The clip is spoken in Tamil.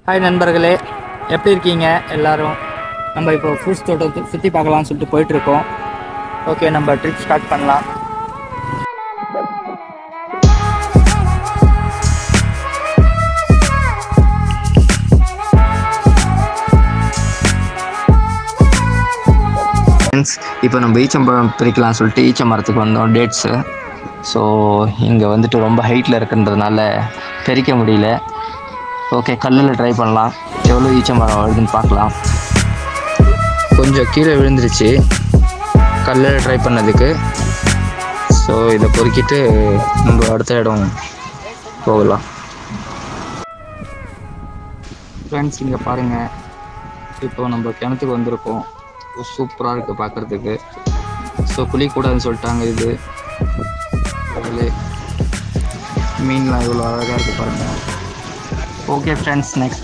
ஹாய் நண்பர்களே, எப்படி இருக்கீங்க எல்லாரும்? நம்ம இப்போ ஃப்ரூட்ஸ் தோட்டத்தை சுற்றி பார்க்கலாம்னு சொல்லிட்டு போயிட்டுருக்கோம். ஓகே, நம்ம ட்ரிப் ஸ்டார்ட் பண்ணலாம். இப்போ நம்ம ஈச்சம்பழம் பிரிக்கலாம் சொல்லிட்டு ஈச்ச மரத்துக்கு வந்தோம். டேட்ஸு. ஸோ இங்கே வந்துட்டு ரொம்ப ஹைட்டில் இருக்குன்றதுனால பறிக்க முடியல. ஓகே, கல்லில் ட்ரை பண்ணலாம். எவ்வளோ ஈச்ச மரம் வருதுன்னு பார்க்கலாம். கொஞ்சம் கீழே விழுந்துருச்சு கல்லில் ட்ரை பண்ணதுக்கு. ஸோ இதை பொறுக்கிட்டு நம்ம அடுத்த இடம் போகலாம். ஃப்ரெண்ட்ஸ், இங்கே பாருங்கள், இப்போ நம்ம கிணத்துக்கு வந்திருக்கோம். சூப்பராக இருக்குது பார்க்குறதுக்கு. ஸோ குளிக்கூடாதுன்னு சொல்லிட்டாங்க. இது மீன்லாம் இவ்வளோ அழகாக இருக்குது பாருங்கள். Okay friends, next